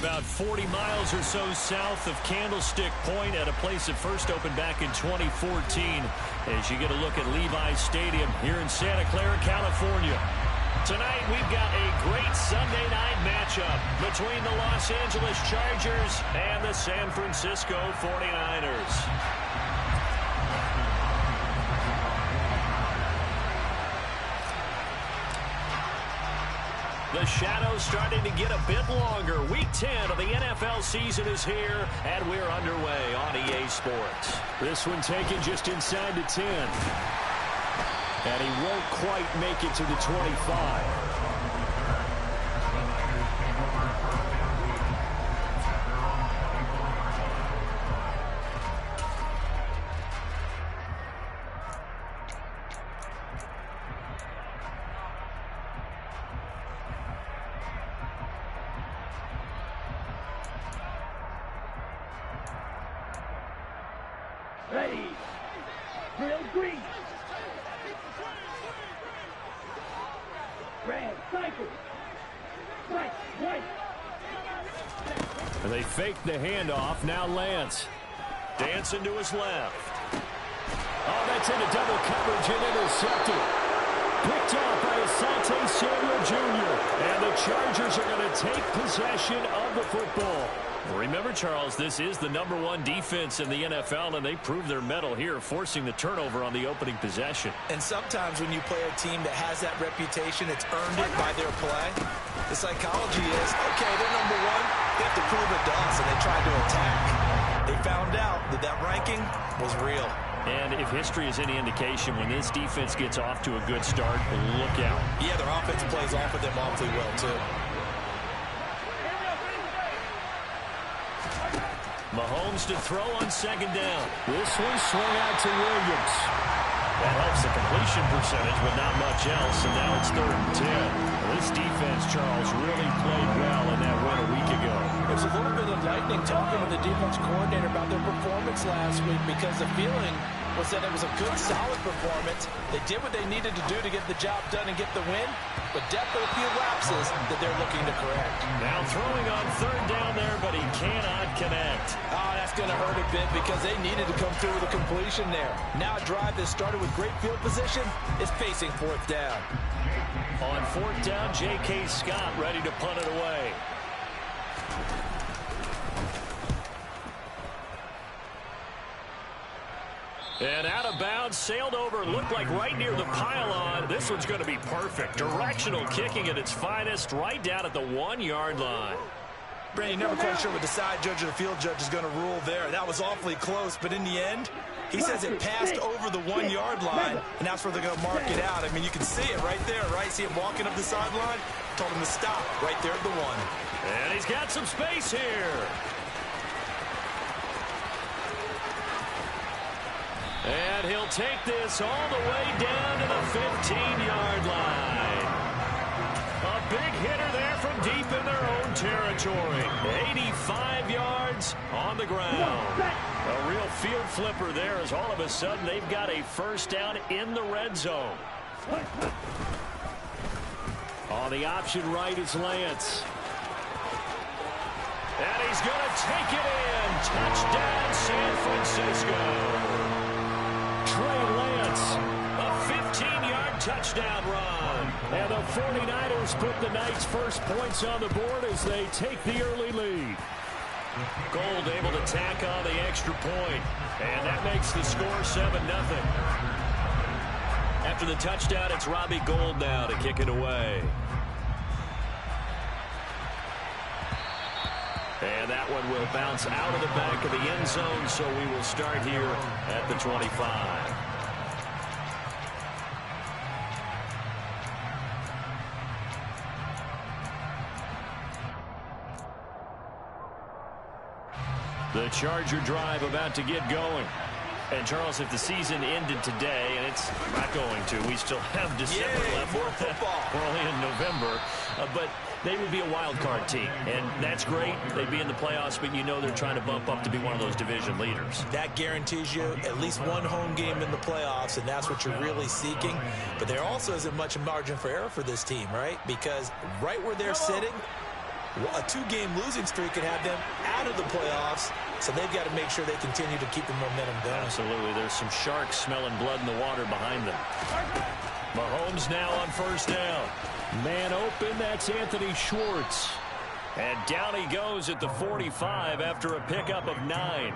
about 40 miles or so south of Candlestick Point at a place that first opened back in 2014 as you get a look at Levi's Stadium here in Santa Clara, California. Tonight we've got a great Sunday night matchup between the Los Angeles Chargers and the San Francisco 49ers. The shadow's starting to get a bit longer. Week 10 of the NFL season is here, and we're underway on EA Sports. This one taken just inside the 10. And he won't quite make it to the 25. Ready. Drill green. Red, cycle. Right, white. And they fake the handoff. Now Lance. Dancing to his left. Oh, that's into double coverage and intercepted. Picked off by Asante Samuel Jr. And the Chargers are going to take possession of the football. Remember, Charles, this is the #1 defense in the NFL, and they prove their mettle here, forcing the turnover on the opening possession. And sometimes when you play a team that has that reputation, it's earned it by their play. The psychology is, okay, they're #1. They have to prove it to us, and they tried to attack. They found out that that ranking was real. And if history is any indication, when this defense gets off to a good start, look out. Yeah, their offense plays off of them awfully well, too. Mahomes to throw on second down. This one swung out to Williams. That helps the completion percentage, but not much else, and now it's 3rd and 10. This defense, Charles, really played well in that win a week ago. It was a little bit enlightening talking with the defense coordinator about their performance last week, because the feeling was that it was a good, solid performance. They did what they needed to do to get the job done and get the win, but definitely a few lapses that they're looking to correct. Now throwing on 3rd down there, but he cannot connect. Oh, that's going to hurt a bit because they needed to come through with a completion there. Now a drive that started with great field position is facing 4th down. On 4th down, J.K. Scott ready to punt it away. And out of bounds, sailed over, looked like right near the pylon. This one's going to be perfect. Directional kicking at its finest, right down at the 1-yard line. Brandon, you're never quite sure what the side judge or the field judge is going to rule there. That was awfully close, but in the end, he says it passed over the 1-yard line, and that's where they're going to mark it out. I mean, you can see it right there, right? See him walking up the sideline? Told him to stop right there at the 1. And he's got some space here. And he'll take this all the way down to the 15-yard line. A big hitter there from deep in their own territory. 85 yards on the ground. A real field flipper there as all of a sudden they've got a 1st down in the red zone. On the option right is Lance. And he's going to take it in. Touchdown, San Francisco. Trey Lance, a 15-yard touchdown run. And the 49ers put the Knights' first points on the board as they take the early lead. Gold able to tack on the extra point. And that makes the score 7-0. After the touchdown, it's Robbie Gould now to kick it away. And that one will bounce out of the back of the end zone, so we will start here at the 25. The Charger drive about to get going. And, Charles, if the season ended today, and it's not going to, we still have December left. More football. We're only in November. But they would be a wild card team, and that's great. They'd be in the playoffs, but you know they're trying to bump up to be one of those division leaders. That guarantees you at least one home game in the playoffs, and that's what you're really seeking. But there also isn't much margin for error for this team, right? Because right where they're sitting, A 2-game losing streak could have them out of the playoffs, so they've got to make sure they continue to keep the momentum going. Absolutely. There's some sharks smelling blood in the water behind them. Mahomes now on first down. Man open, that's Anthony Schwartz. And down he goes at the 45 after a pickup of 9.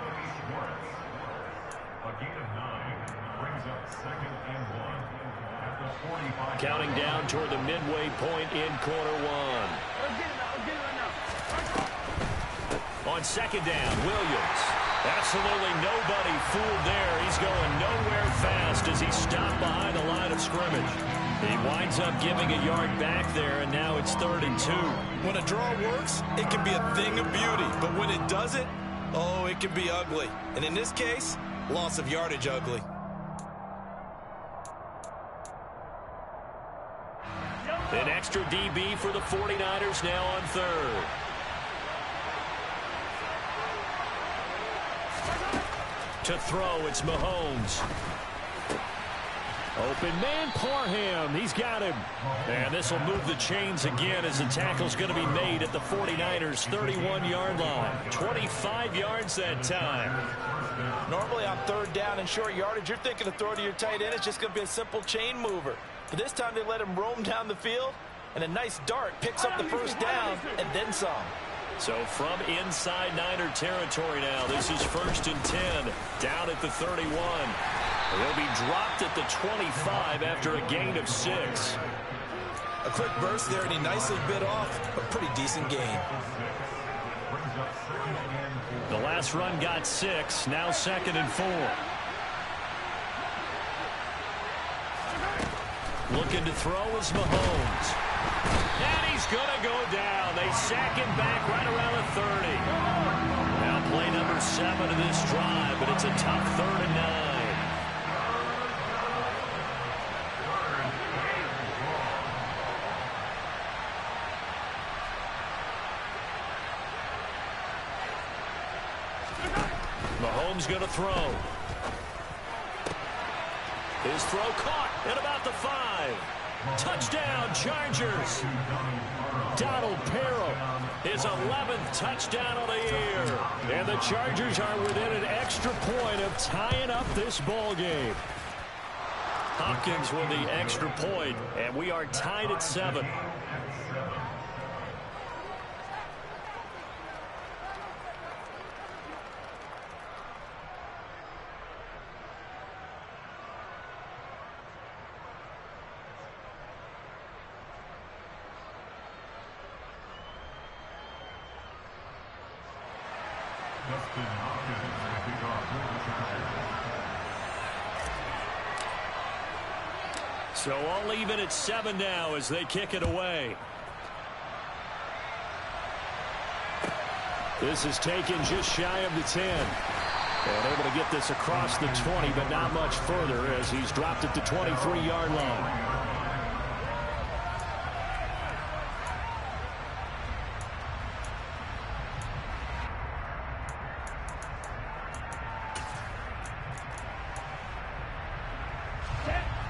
Counting down toward the midway point in quarter one. On second down, Williams. Absolutely nobody fooled there. He's going nowhere fast as he stopped behind the line of scrimmage. He winds up giving a yard back there, and now it's 3rd and 2. When a draw works, it can be a thing of beauty. But when it doesn't, oh, it can be ugly. And in this case, loss of yardage ugly. An extra DB for the 49ers now on 3rd. To throw, it's Mahomes. Open man, Parham. He's got him. And this will move the chains again as the tackle's going to be made at the 49ers' 31-yard line. 25 yards that time. Normally on 3rd down and short yardage, you're thinking of throw to your tight end. It's just going to be a simple chain mover. But this time they let him roam down the field, and a nice dart picks up the first down and then some. So from inside Niner territory now, this is 1st and 10, down at the 31. They'll be dropped at the 25 after a gain of 6. A quick burst there, and he nicely bit off a pretty decent gain. The last run got 6, now 2nd and 4. Looking to throw is Mahomes. And he's going to go down. They sack him back right around the 30. Now play number 7 of this drive, but it's a tough 3rd and 9. Mahomes going to throw. His throw caught at about the 5. Touchdown, Chargers. Donald Parham, his 11th touchdown of the year. And the Chargers are within an extra point of tying up this ball game. Hopkins with the extra point, and we are tied at 7. So all even at 7 now as they kick it away. This is taken just shy of the 10. And able to get this across the 20, but not much further as he's dropped at the 23-yard line.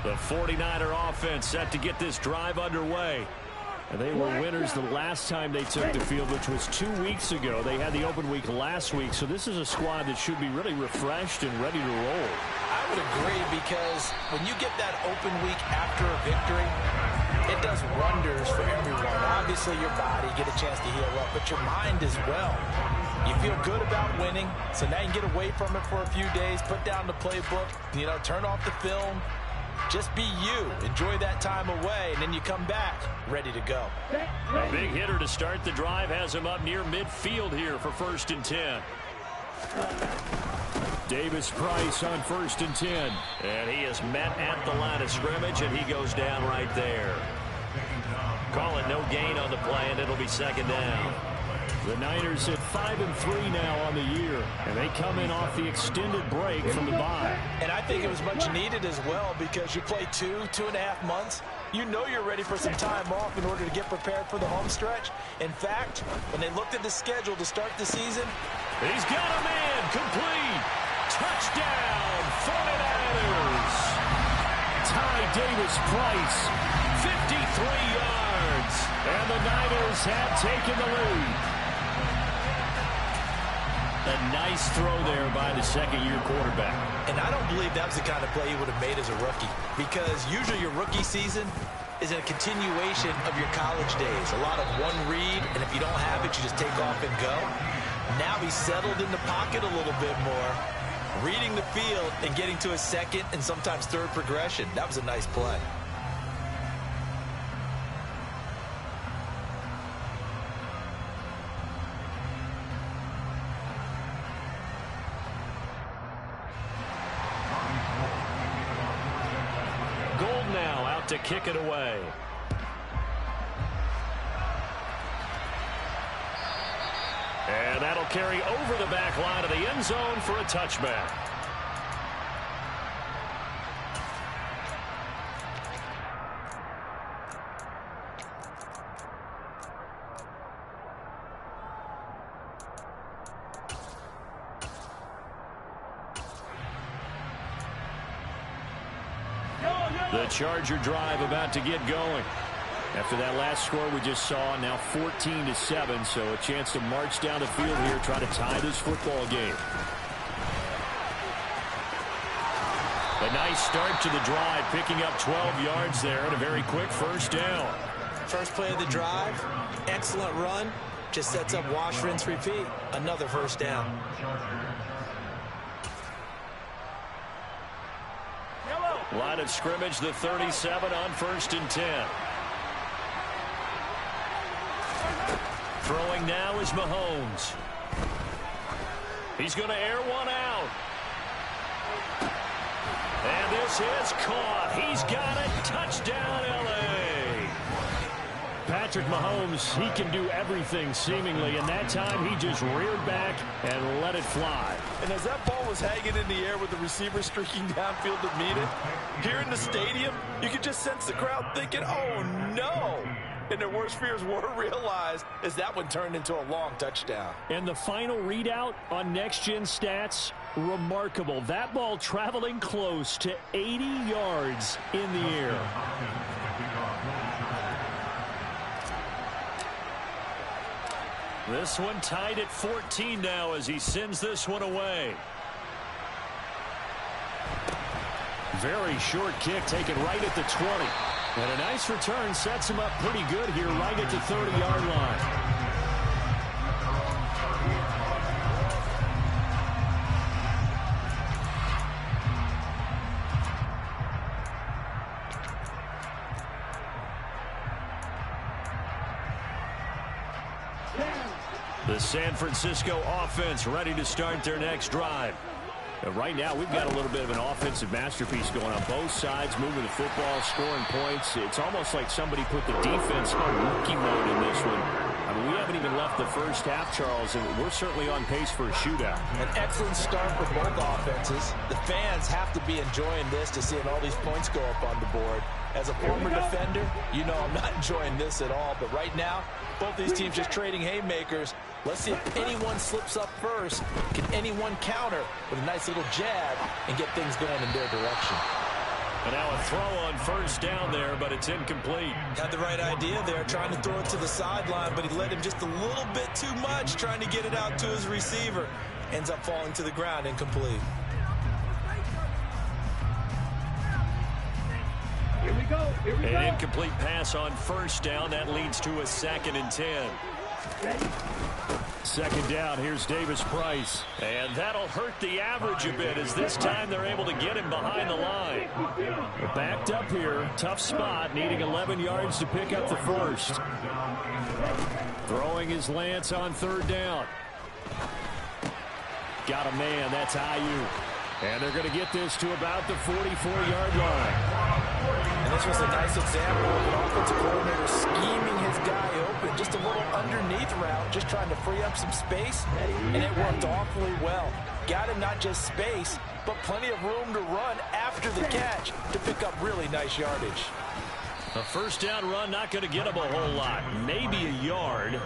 The 49er offense set to get this drive underway. And they were winners the last time they took the field, which was 2 weeks ago. They had the open week last week, so this is a squad that should be really refreshed and ready to roll. I would agree, because when you get that open week after a victory, it does wonders for everyone. Obviously, your body get a chance to heal up, but your mind as well. You feel good about winning, so now you can get away from it for a few days, put down the playbook, turn off the film. Just be you. Enjoy that time away, and then you come back ready to go. A big hitter to start the drive has him up near midfield here for 1st and 10. Davis Price on 1st and 10. And he is met at the line of scrimmage, and he goes down right there. Call it no gain on the play, and it'll be 2nd down. The Niners at 5-3 now on the year, and they come in off the extended break from the bye. And I think it was much needed as well, because you play 2.5 months. You know you're ready for some time off in order to get prepared for the home stretch. In fact, when they looked at the schedule to start the season, he's got a man complete. Touchdown, 49ers. Ty Davis Price, 53 yards. And the Niners have taken the lead. A nice throw there by the second-year quarterback. And I don't believe that was the kind of play he would have made as a rookie, because usually your rookie season is a continuation of your college days. A lot of one read, and if you don't have it, you just take off and go. Now he's settled in the pocket a little bit more, reading the field and getting to a second and sometimes third progression. That was a nice play. Gold now out to kick it away. And that'll carry over the back line of the end zone for a touchback. The Charger drive about to get going. After that last score we just saw, now 14-7, so a chance to march down the field here, try to tie this football game. A nice start to the drive, picking up 12 yards there and a very quick first down. First play of the drive, excellent run, just sets up wash, rinse, repeat. Another first down. Line of scrimmage, the 37 on 1st and 10. Throwing now is Mahomes. He's going to air one out. And this is caught. He's got it. Touchdown, L.A. Patrick Mahomes, he can do everything seemingly, and that time he just reared back and let it fly. And as that ball was hanging in the air with the receiver streaking downfield to meet it, here in the stadium, you could just sense the crowd thinking, oh, no. And their worst fears were realized as that one turned into a long touchdown. And the final readout on Next Gen Stats, remarkable. That ball traveling close to 80 yards in the air. This one tied at 14 now as he sends this one away. Very short kick taken right at the 20. And a nice return sets him up pretty good here right at the 30-yard line. The San Francisco offense ready to start their next drive. Right now, we've got a little bit of an offensive masterpiece going on both sides, moving the football, scoring points. It's almost like somebody put the defense on rookie mode in this one. I mean, we haven't even left the first half, Charles, and we're certainly on pace for a shootout. An excellent start for both offenses. The fans have to be enjoying this to seeing all these points go up on the board. As a former defender, you know I'm not enjoying this at all. But right now, both these teams just trading haymakers. Let's see if anyone slips up first. Can anyone counter with a nice little jab and get things going in their direction? And now a throw on first down there, but it's incomplete. Had the right idea there, trying to throw it to the sideline, but he let him just a little bit too much, trying to get it out to his receiver. Ends up falling to the ground, incomplete. Here we go. Here we go. An incomplete pass on first down. That leads to a 2nd and 10. Ready. Second down, here's Davis Price. And that'll hurt the average a bit as this time they're able to get him behind the line. Backed up here, tough spot, needing 11 yards to pick up the first. Throwing his Lance on 3rd down. Got a man, that's Ayuk. And they're going to get this to about the 44-yard line. And this was a nice example of an offensive coordinator scheming his guy open. Just a little underneath route, just trying to free up some space, and it worked awfully well. Got him not just space, but plenty of room to run after the catch to pick up really nice yardage. A first down run, not going to get him a whole lot. Maybe a yard.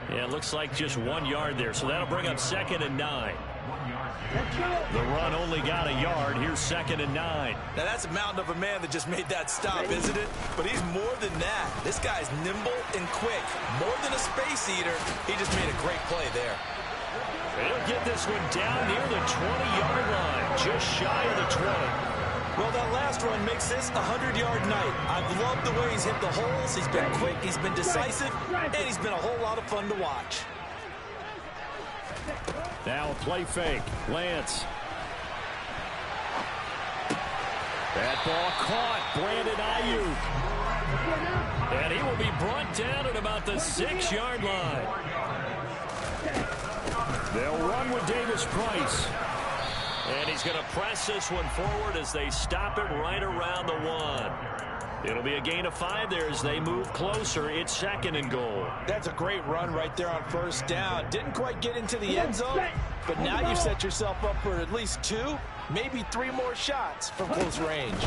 Yeah, it looks like just 1 yard there, so that'll bring up 2nd and 9. Let's go. The run only got a yard. Here's 2nd and 9. Now, that's a mountain of a man that just made that stop, isn't it? But he's more than that. This guy's nimble and quick. More than a space eater. He just made a great play there. He'll get this one down near the 20-yard line, just shy of the 20. Well, that last run makes this a 100-yard night. I've loved the way he's hit the holes. He's been quick, he's been decisive, and he's been a whole lot of fun to watch. Now a play fake. Lance. That ball caught. Brandon Ayuk. And he will be brought down at about the 6-yard line. They'll run with Davis Price. And he's going to press this one forward as they stop it right around the 1. It'll be a gain of 5 there as they move closer. It's 2nd and goal. That's a great run right there on 1st down. Didn't quite get into the end zone, but now you set yourself up for at least 2, maybe 3 more shots from close range.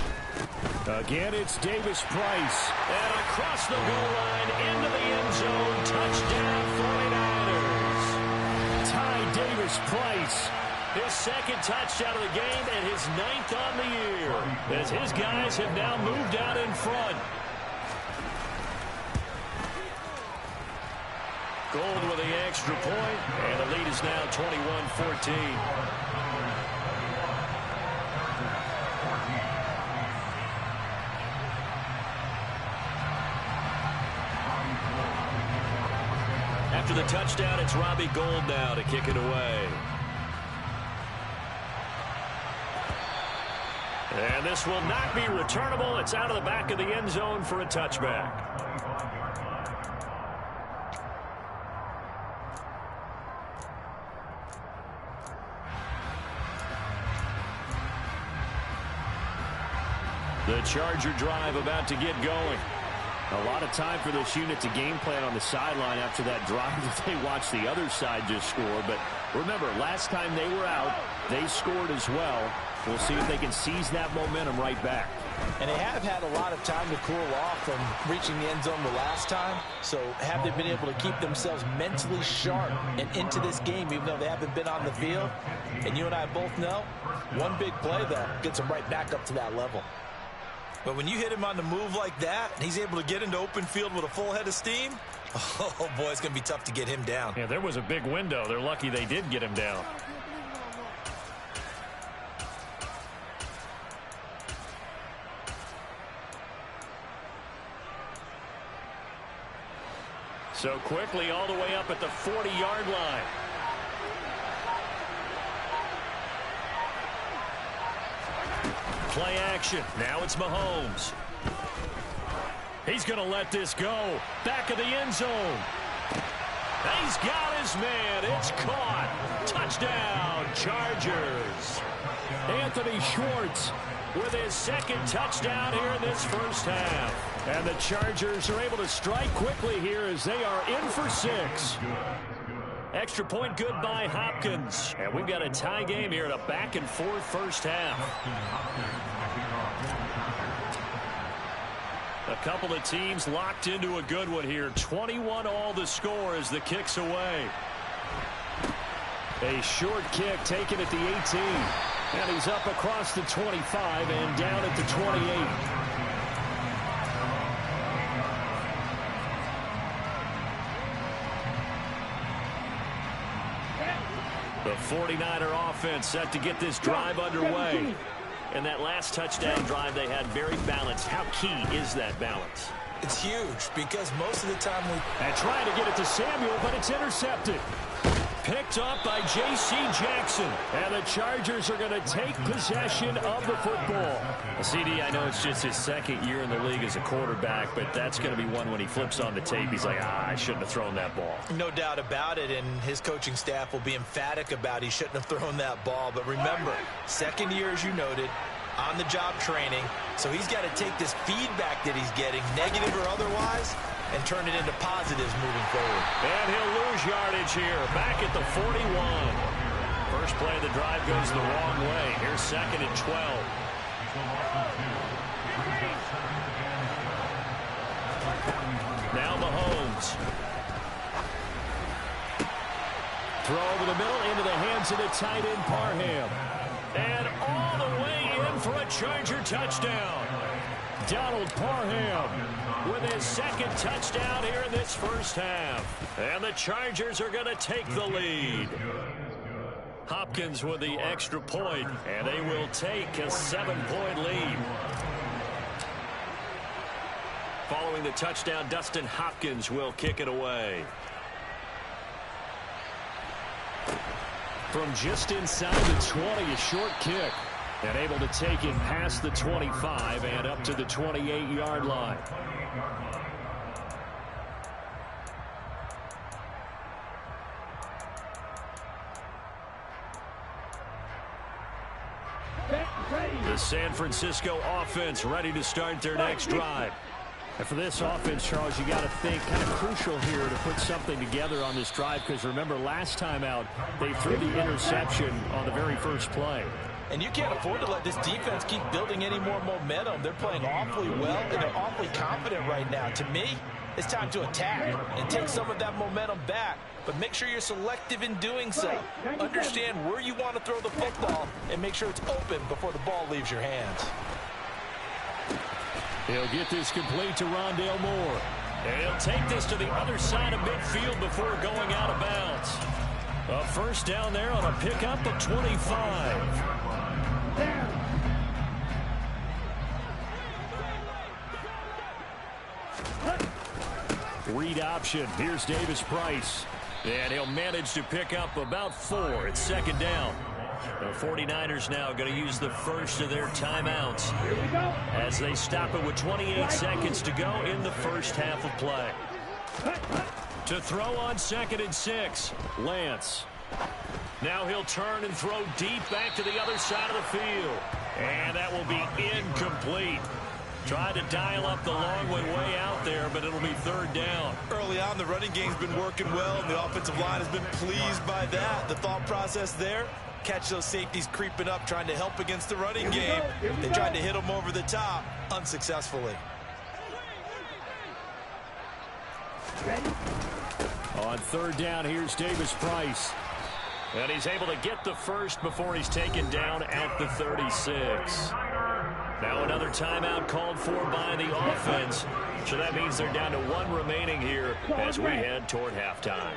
Again, it's Davis Price. And across the goal line into the end zone. Touchdown 49ers. Ty Davis Price. His 2nd touchdown of the game and his 9th on the year, as his guys have now moved out in front. Gold with the extra point, and the lead is now 21-14. After the touchdown, it's Robbie Gould now to kick it away. And this will not be returnable. It's out of the back of the end zone for a touchback. The Charger drive about to get going. A lot of time for this unit to game plan on the sideline after that drive that they watched the other side just score. But remember, last time they were out, they scored as well. We'll see if they can seize that momentum right back. And they have had a lot of time to cool off from reaching the end zone the last time. So have they been able to keep themselves mentally sharp and into this game, even though they haven't been on the field? And you and I both know, one big play that gets them right back up to that level. But when you hit him on the move like that, and he's able to get into open field with a full head of steam, oh boy, it's going to be tough to get him down. Yeah, there was a big window. They're lucky they did get him down. So quickly all the way up at the 40-yard line. Play action. Now it's Mahomes. He's going to let this go. Back of the end zone. He's got his man. It's caught. Touchdown, Chargers. Anthony Schwartz with his 2nd touchdown here in this first half. And the Chargers are able to strike quickly here as they are in for 6. Extra point good by Hopkins. And we've got a tie game here in a back-and-forth first half. A couple of teams locked into a good one here. 21 all the score as the kick's away. A short kick taken at the 18. And he's up across the 25 and down at the 28. The 49er offense set to get this drive underway. And that last touchdown drive they had very balanced. How key is that balance? It's huge because most of the time And trying to get it to Samuel, but it's intercepted. Picked up by J.C. Jackson. And the Chargers are going to take possession of the football. CD, I know it's just his 2nd year in the league as a quarterback, but that's going to be one when he flips on the tape. He's like, I shouldn't have thrown that ball. No doubt about it, and his coaching staff will be emphatic about he shouldn't have thrown that ball. But remember, 2nd year, as you noted, on-the-job training. So he's got to take this feedback that he's getting, negative or otherwise, and turn it into positives moving forward. And he'll lose yardage here, back at the 41. First play of the drive goes the wrong way. Here's 2nd and 12. Now Mahomes. Throw over the middle into the hands of the tight end, Parham. And all the way in for a Charger touchdown. Donald Parham with his second touchdown here in this first half. And the Chargers are going to take the lead. Hopkins with the extra point, and they will take a 7-point lead. Following the touchdown, Dustin Hopkins will kick it away. From just inside the 20, a short kick. And able to take it past the 25 and up to the 28-yard line. The San Francisco offense ready to start their next drive. And for this offense, Charles, you got to think kind of crucial here to put something together on this drive, because remember last time out they threw the interception on the very first play. And you can't afford to let this defense keep building any more momentum. They're playing awfully well, and they're awfully confident right now. To me, it's time to attack and take some of that momentum back. But make sure you're selective in doing so. Understand where you want to throw the football and make sure it's open before the ball leaves your hands. He'll get this complete to Rondale Moore. And he'll take this to the other side of midfield before going out of bounds. A first down there on a pickup of 25. Read option. Here's Davis Price. And he'll manage to pick up about 4 at second down. The 49ers now going to use the first of their timeouts as they stop it with 28 seconds to go in the first half of play. To throw on 2nd and 6, Lance. Now he'll turn and throw deep back to the other side of the field. And that will be incomplete. Tried to dial up the long way out there, but it'll be 3rd down. Early on, the running game's been working well, and the offensive line has been pleased by that. The thought process there, catch those safeties creeping up, trying to help against the running game. They tried to hit them over the top, unsuccessfully. On 3rd down, here's Davis Price. And he's able to get the first before he's taken down at the 36. Now another timeout called for by the offense. So that means they're down to 1 remaining here as we head toward halftime.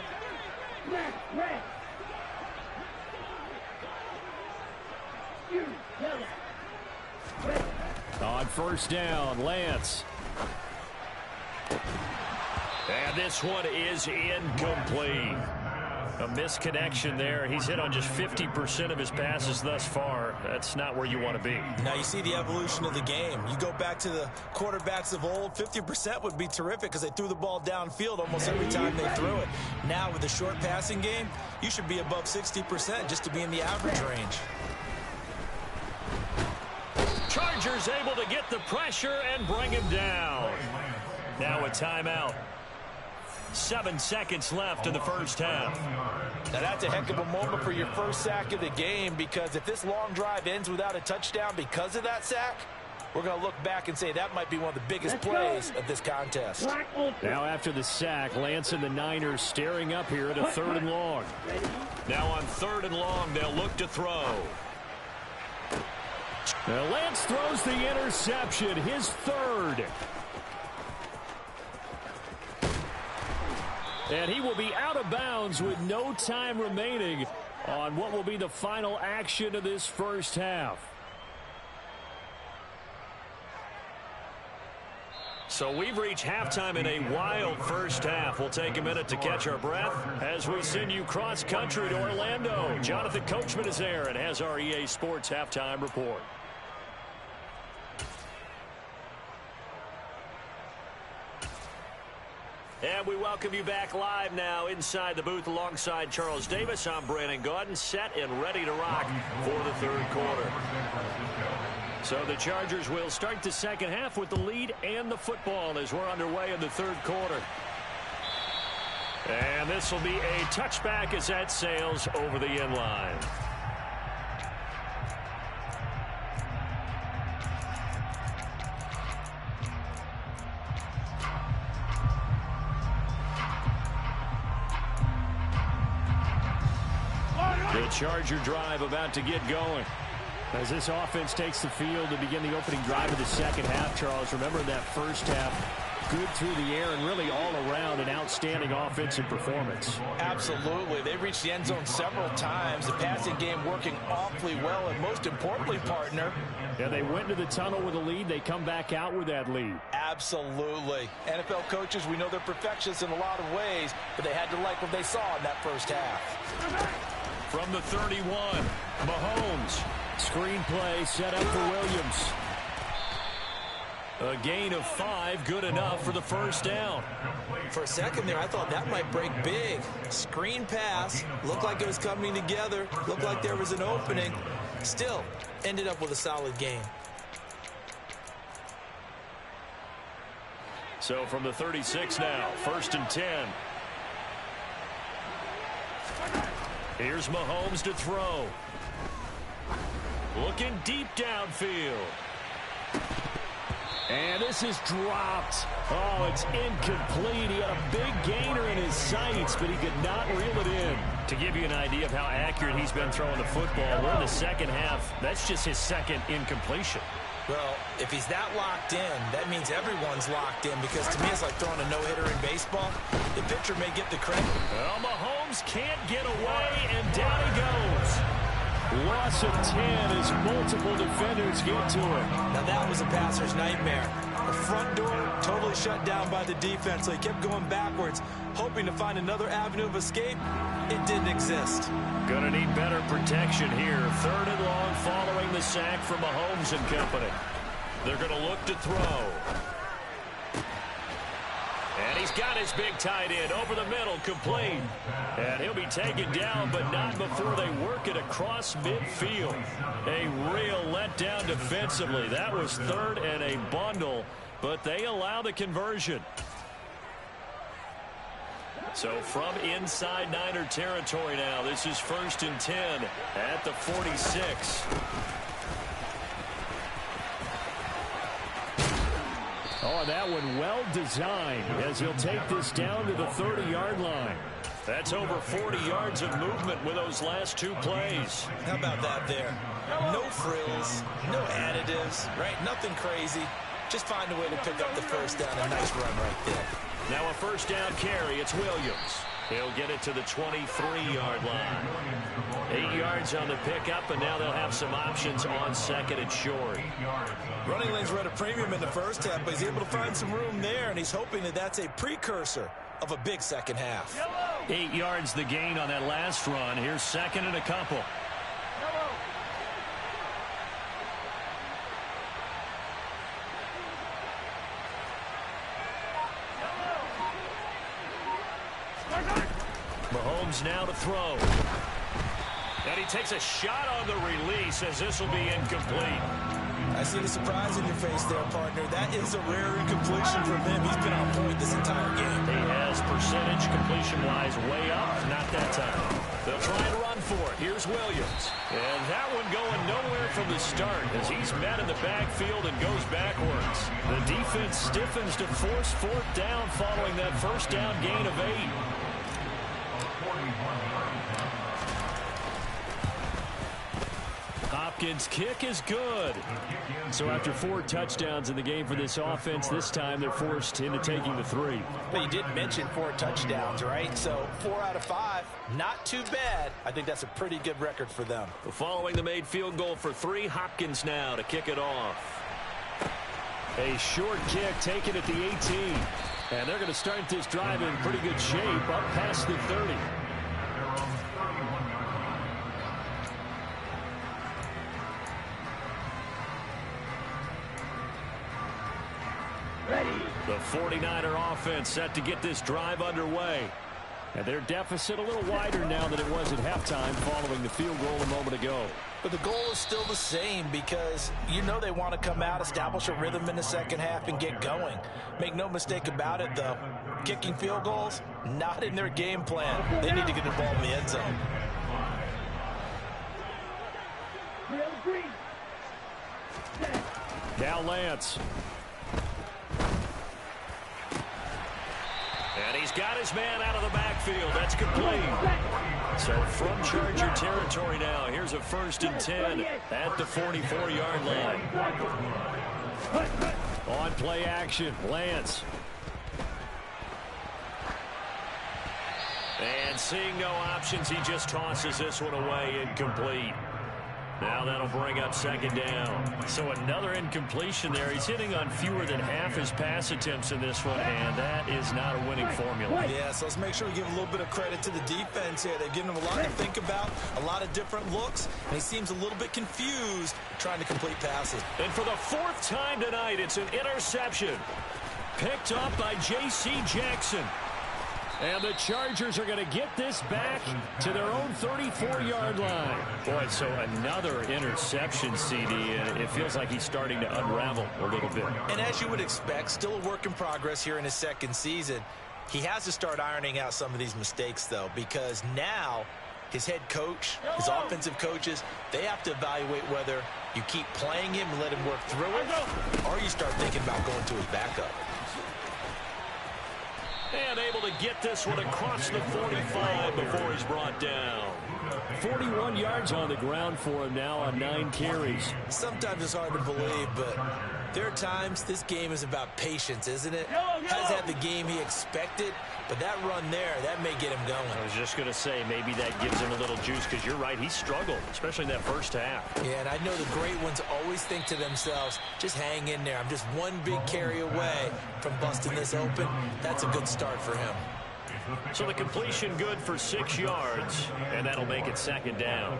On 1st down, Lance. And this one is incomplete. A misconnection there. He's hit on just 50% of his passes thus far. That's not where you want to be. Now you see the evolution of the game. You go back to the quarterbacks of old, 50% would be terrific because they threw the ball downfield almost every time they threw it. Now with the short passing game, you should be above 60% just to be in the average range. Chargers able to get the pressure and bring him down. Now a timeout. 7 seconds left in the first half. Now that's a heck of a moment for your first sack of the game, because if this long drive ends without a touchdown because of that sack, we're going to look back and say that might be one of the biggest plays of this contest. Now after the sack, Lance and the Niners staring up here at a 3rd and long. Now on 3rd and long, they'll look to throw. Now Lance throws the interception, his 3rd. And he will be out of bounds with no time remaining on what will be the final action of this first half. So we've reached halftime in a wild first half. We'll take a minute to catch our breath as we send you cross country to Orlando. Jonathan Coachman is there and has our EA Sports halftime report. And we welcome you back live now inside the booth alongside Charles Davis. I'm Brandon Gaudin, set and ready to rock for the 3rd quarter. So the Chargers will start the second half with the lead and the football as we're underway in the 3rd quarter. And this will be a touchback as that sails over the end line. The Charger drive about to get going. As this offense takes the field to begin the opening drive of the second half, Charles, remember that first half, good through the air and really all around an outstanding offensive performance. Absolutely. They reached the end zone several times. The passing game working awfully well, and most importantly, partner. Yeah, they went to the tunnel with a lead. They come back out with that lead. Absolutely. NFL coaches, we know they're perfectionists in a lot of ways, but they had to like what they saw in that first half. From the 31, Mahomes. Screenplay set up for Williams. A gain of 5, good enough for the first down. For a second there, I thought that might break big. Screen pass. Looked like it was coming together. Looked like there was an opening. Still, ended up with a solid game. So from the 36 now, 1st and 10. Here's Mahomes to throw. Looking deep downfield. And this is dropped. Oh, it's incomplete. He had a big gainer in his sights, but he could not reel it in. To give you an idea of how accurate he's been throwing the football, we're in the second half. That's just his second incompletion. Well, if he's that locked in, that means everyone's locked in, because to me it's like throwing a no-hitter in baseball. The pitcher may get the credit. Well, Mahomes can't get away, and down he goes. Loss of 10 as multiple defenders get to him. Now that was a passer's nightmare. The front door totally shut down by the defense, so he kept going backwards, hoping to find another avenue of escape. It didn't exist. Gonna need better protection here. 3rd and long following the sack from Mahomes and company. They're gonna look to throw. And he's got his big tight end over the middle, complete. And he'll be taken down, but not before they work it across midfield. A real letdown defensively. That was 3rd and a bundle, but they allow the conversion. So from inside Niner territory now, this is 1st and 10 at the 46. Oh, that one well designed as he'll take this down to the 30-yard line. That's over 40 yards of movement with those last 2 plays. How about that there? No frills, no additives, right? Nothing crazy. Just find a way to pick up the first down. A nice run right there. Now a first down carry. It's Williams. He'll get it to the 23-yard line. 8 yards on the pickup, and now they'll have some options on 2nd and short. Running lanes were at a premium in the first half, but he's able to find some room there, and he's hoping that that's a precursor of a big second half. 8 yards the gain on that last run. Here's 2nd and a couple. Mahomes now to throw. And he takes a shot on the release as this will be incomplete. I see the surprise in your face there, partner. That is a rare incompletion from him. He's been on point this entire game. He has percentage completion-wise way up. Not that time. They'll try and run for it. Here's Williams. And that one going nowhere from the start as he's met in the backfield and goes backwards. The defense stiffens to force 4th down following that first down gain of 8. Hopkins' kick is good. So after 4 touchdowns in the game for this offense, this time they're forced into taking the 3. But you did mention 4 touchdowns, right? So 4 out of 5, not too bad. I think that's a pretty good record for them. Following the made field goal for 3, Hopkins now to kick it off. A short kick taken at the 18. And they're going to start this drive in pretty good shape up past the 30. The 49er offense set to get this drive underway. And their deficit a little wider now than it was at halftime following the field goal a moment ago. But the goal is still the same because you know they want to come out, establish a rhythm in the second half, and get going. Make no mistake about it, though. Kicking field goals, not in their game plan. They need to get the ball in the end zone. Now Lance. And he's got his man out of the backfield. That's complete. So from Charger territory now, here's a 1st and 10 at the 44-yard line. On play action, Lance. And seeing no options, he just tosses this one away, incomplete. Now that'll bring up 2nd down. So another incompletion there. He's hitting on fewer than half his pass attempts in this one, and that is not a winning formula. Yeah, so let's make sure we give a little bit of credit to the defense here. They're giving him a lot to think about, a lot of different looks, and he seems a little bit confused trying to complete passes. And for the 4th time tonight, it's an interception. Picked up by J.C. Jackson. And the Chargers are going to get this back to their own 34-yard line. Boy, so another interception, CD, and it feels like he's starting to unravel a little bit. And as you would expect, still a work in progress here in his 2nd season. He has to start ironing out some of these mistakes, though, because now his head coach, his offensive coaches, they have to evaluate whether you keep playing him and let him work through it, or you start thinking about going to his backup. And able to get this one across the 45 before he's brought down. 41 yards on the ground for him now on 9 carries. Sometimes it's hard to believe, but there are times this game is about patience, isn't it? Hasn't had the game he expected, but that run there, that may get him going. I was just going to say, maybe that gives him a little juice, because you're right, he struggled, especially in that first half. Yeah, and I know the great ones always think to themselves, just hang in there. I'm just one big carry away from busting this open. That's a good start for him. So the completion good for 6 yards, and that'll make it 2nd down.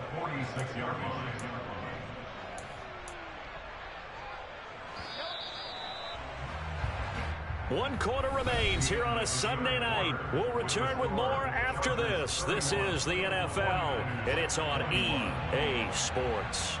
One quarter remains here on a Sunday night. We'll return with more after this. This is the NFL, and it's on EA Sports.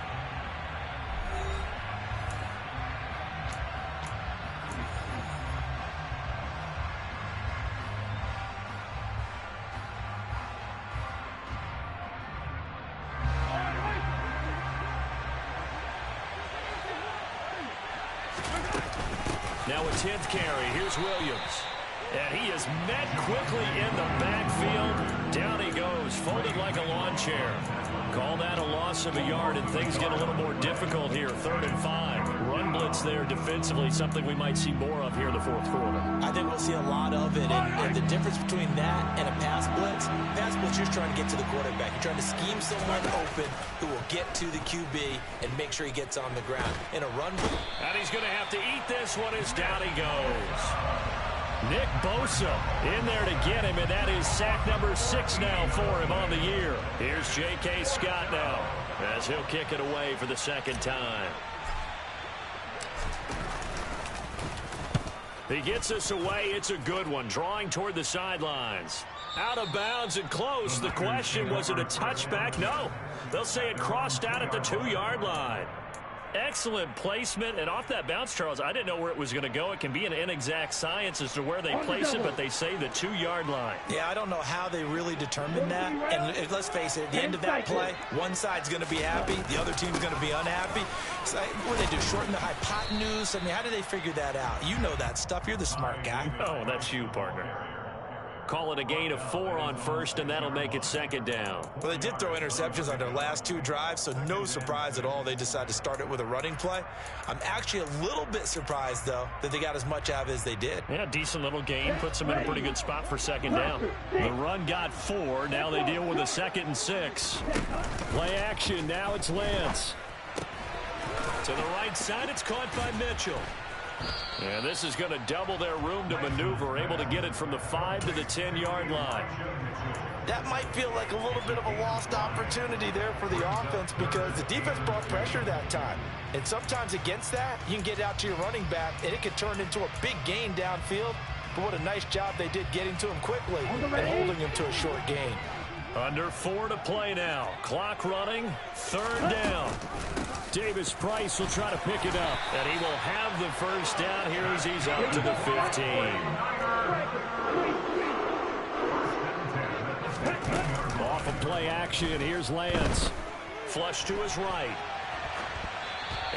Now a 10th carry. Here's Williams. And he is met quickly in the backfield. Down he goes, folded like a lawn chair. Call that a loss of a yard, and things get a little more difficult here. 3rd and 5. Run blitz there defensively, something we might see more of here in the 4th quarter. I think we'll see a lot of it, and the difference between that and a pass blitz, you're just trying to get to the quarterback. You're trying to scheme someone open who will get to the QB and make sure he gets on the ground. In a run blitz. And he's going to have to eat this one as down he goes. Nick Bosa in there to get him, and that is sack number 6 now for him on the year. Here's J.K. Scott now as he'll kick it away for the 2nd time. He gets us away. It's a good one, drawing toward the sidelines. Out of bounds and close. The question, was it a touchback? No. They'll say it crossed out at the 2-yard line. Excellent placement, and off that bounce, Charles, I didn't know where it was going to go. It can be an inexact science as to where they place it, but they say the 2-yard line. Yeah, I don't know how they really determined that. And let's face it, at the end of that play, one side's going to be happy, the other team's going to be unhappy. So, what do they do, shorten the hypotenuse? I mean, how do they figure that out? You know that stuff. You're the smart guy. Oh, that's you, partner. Call it a gain of 4 on 1st, and that'll make it 2nd down. Well, they did throw interceptions on their last 2 drives, so no surprise at all they decided to start it with a running play. I'm actually a little bit surprised, though, that they got as much out of it as they did. Yeah, decent little gain. Puts them in a pretty good spot for 2nd down. The run got 4. Now they deal with a 2nd and 6. Play action. Now it's Lance. To the right side, it's caught by Mitchell. And this is going to double their room to maneuver, able to get it from the 5 to the 10-yard line. That might feel like a little bit of a lost opportunity there for the offense, because the defense brought pressure that time. And sometimes against that, you can get out to your running back, and it could turn into a big gain downfield. But what a nice job they did getting to him quickly and holding him to a short gain. Under 4 to play now. Clock running. 3rd down. Davis Price will try to pick it up, and he will have the 1st down here as he's up to the 15. Off of play action, here's Lance. Flush to his right.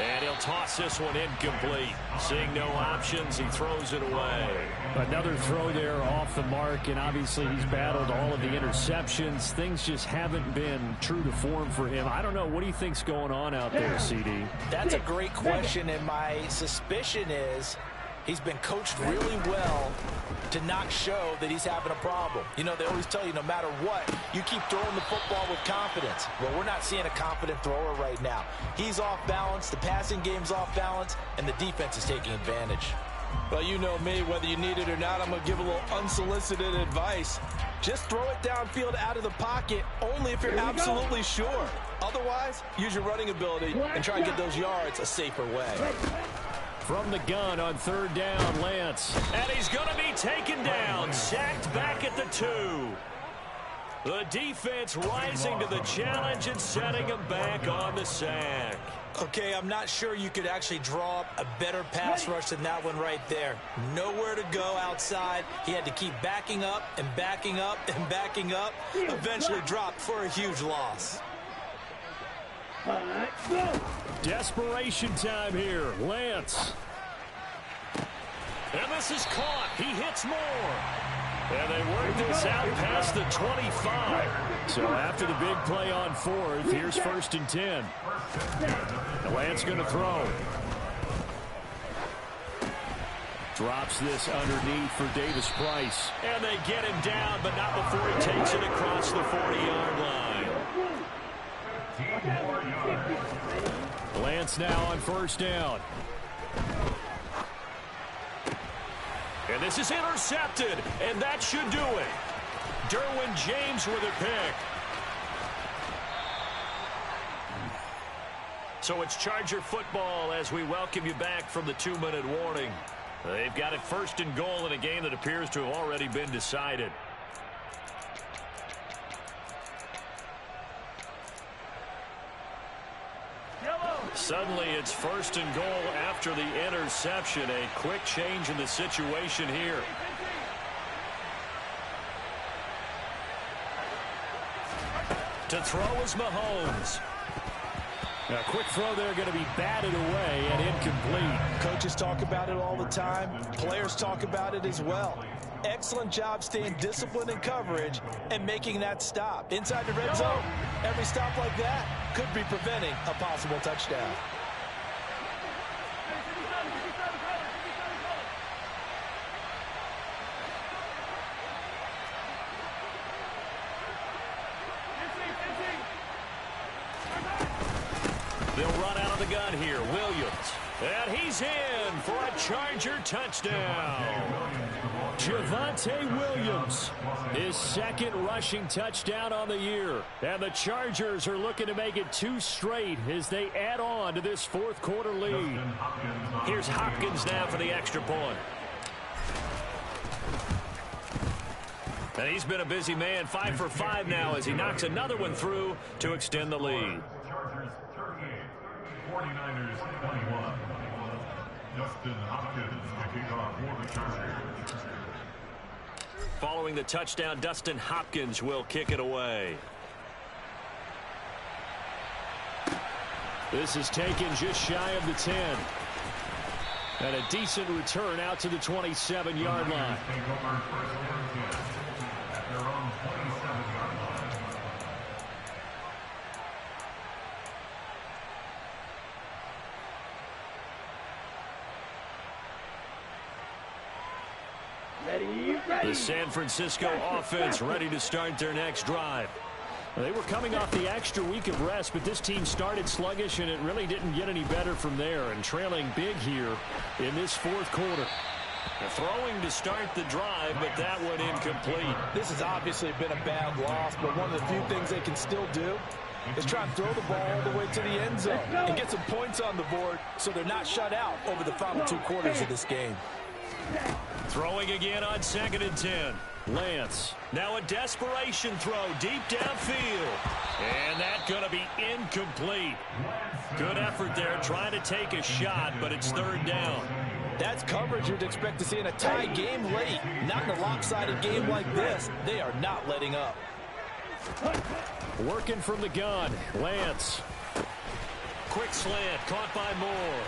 And he'll toss this one incomplete. Seeing no options, he throws it away. Another throw there off the mark, and obviously he's battled all of the interceptions. Things just haven't been true to form for him. I don't know. What do you think's going on out there, CD? That's a great question, and my suspicion is he's been coached really well to not show that he's having a problem. You know, they always tell you no matter what, you keep throwing the football with confidence. Well, we're not seeing a confident thrower right now. He's off balance, the passing game's off balance, and the defense is taking advantage. Well, you know me, whether you need it or not, I'm going to give a little unsolicited advice. Just throw it downfield out of the pocket, only if you're absolutely sure. Otherwise, use your running ability and try and get those yards a safer way. From the gun on third down, Lance. And he's going to be taken down, sacked back at the 2. The defense rising to the challenge and setting him back on the sack. Okay, I'm not sure you could actually draw up a better pass rush than that one right there. Nowhere to go outside. He had to keep backing up and backing up and backing up. Eventually dropped for a huge loss. Desperation time here. Lance. And this is caught. He hits more. And they work this out past the 25. So after the big play on fourth, here's 1st and 10. Lance going to throw. Drops this underneath for Davis Price. And they get him down, but not before he takes it across the 40-yard line. Lance now on 1st down. And this is intercepted, and that should do it. Derwin James with a pick. So it's Charger football as we welcome you back from the 2-minute warning. They've got it 1st and goal in a game that appears to have already been decided. Suddenly it's 1st and goal after the interception. A quick change in the situation here. To throw is Mahomes. A quick throw there going to be batted away and incomplete. Coaches talk about it all the time. Players talk about it as well. Excellent job staying disciplined in coverage and making that stop. Inside the red zone, every stop like that could be preventing a possible touchdown. They'll run out of the gun here. Williams. And he's in for a Charger touchdown. Javonte Williams, his 2nd rushing touchdown on the year. And the Chargers are looking to make it 2 straight as they add on to this 4th quarter lead. Here's Hopkins now for the extra point. And he's been a busy man, 5 for 5 now as he knocks another one through to extend the lead. 49ers 21. Justin Hopkins to kick off for the Chargers. Following the touchdown, Dustin Hopkins will kick it away. This is taken just shy of the 10. And a decent return out to the 27-yard line. The San Francisco offense ready to start their next drive. They were coming off the extra week of rest, but this team started sluggish, and it really didn't get any better from there. And trailing big here in this 4th quarter. Throwing to start the drive, but that one incomplete. This has obviously been a bad loss, but one of the few things they can still do is try and throw the ball all the way to the end zone and get some points on the board so they're not shut out over the final 2 quarters of this game. Throwing again on 2nd and 10. Lance. Now a desperation throw deep downfield. And that's going to be incomplete. Good effort there trying to take a shot, but it's 3rd down. That's coverage you'd expect to see in a tie game late. Not in a lopsided game like this. They are not letting up. Working from the gun. Lance. quick slant, caught by Moore.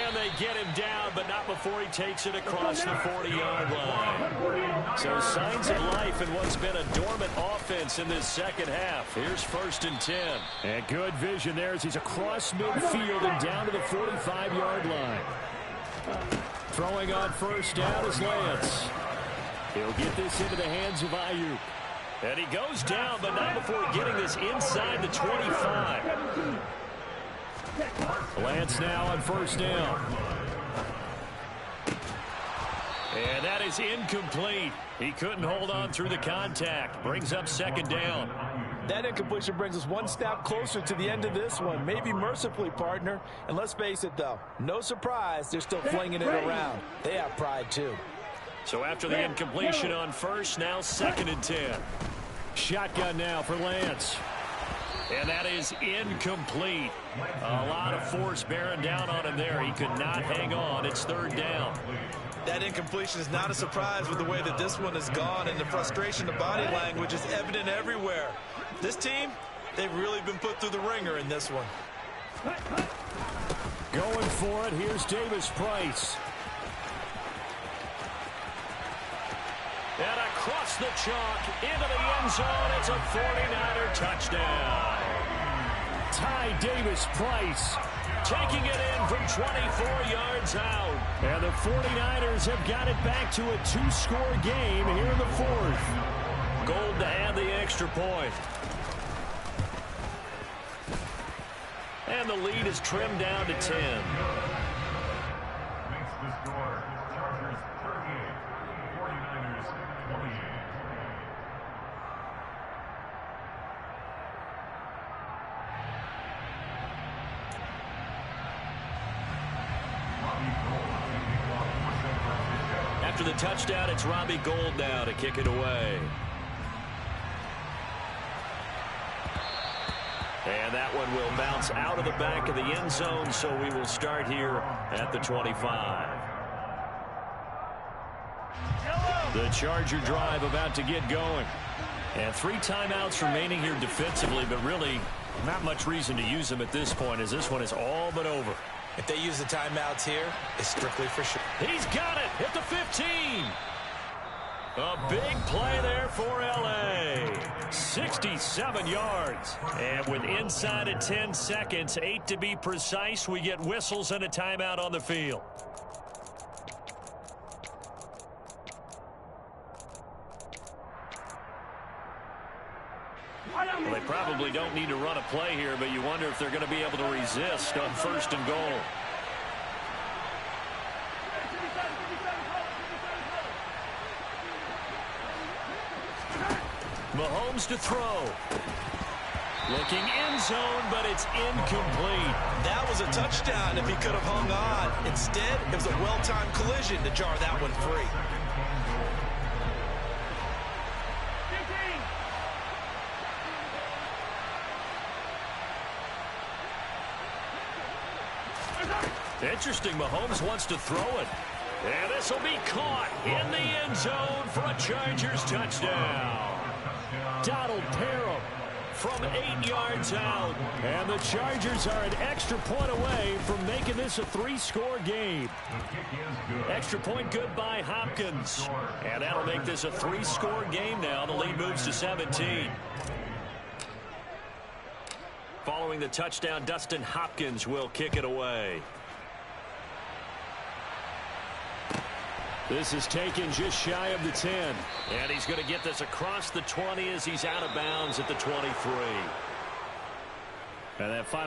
And they get him down, but not before he takes it across the 40-yard line. So signs of life in what's been a dormant offense in this second half. Here's 1st and 10. And good vision there as he's across midfield and down to the 45-yard line. Throwing on 1st down is Lance. He'll get this into the hands of Ayuk. And he goes down, but not before getting this inside the 25. Lance now on 1st down. And that is incomplete. He couldn't hold on through the contact. Brings up 2nd down. That incompletion brings us one step closer to the end of this one. Maybe mercifully, partner. And let's face it, though. No surprise, they're still flinging it around. They have pride, too. So after the incompletion on 1st, now 2nd and 10. Shotgun now for Lance. And that is incomplete. A lot of force bearing down on him there. He could not hang on. It's 3rd down. That incompletion is not a surprise with the way that this one has gone, and the frustration of body language is evident everywhere. This team, they've really been put through the ringer in this one. Going for it, here's Davis Price. And across the chalk, into the end zone, it's a 49er touchdown. Ty Davis Price taking it in from 24 yards out. And the 49ers have got it back to a 2-score game here in the 4th. Gold to add the extra point. And the lead is trimmed down to 10. Makes the score. Chargers 38, 49ers 28. After the touchdown, it's Robbie Gould now to kick it away. And that one will bounce out of the back of the end zone, so we will start here at the 25. The Charger drive about to get going. And 3 timeouts remaining here defensively, but really not much reason to use them at this point, as this one is all but over. If they use the timeouts here, it's strictly for sure. He's got it at the 15. A big play there for L.A. 67 yards. And with inside of 10 seconds, 8 to be precise, we get whistles and a timeout on the field. Well, they probably don't need to run a play here, but you wonder if they're going to be able to resist on 1st and goal. Mahomes to throw. Looking end zone, but it's incomplete. That was a touchdown if he could have hung on. Instead, it was a well-timed collision to jar that one free. Interesting, Mahomes wants to throw it. And this will be caught in the end zone for a Chargers touchdown. Donald Parham from 8 yards out. And the Chargers are an extra point away from making this a 3-score game. Extra point good by Hopkins. And that'll make this a 3-score game now. The lead moves to 17. Following the touchdown, Dustin Hopkins will kick it away. This is taken just shy of the 10. And he's going to get this across the 20 as he's out of bounds at the 23. And that final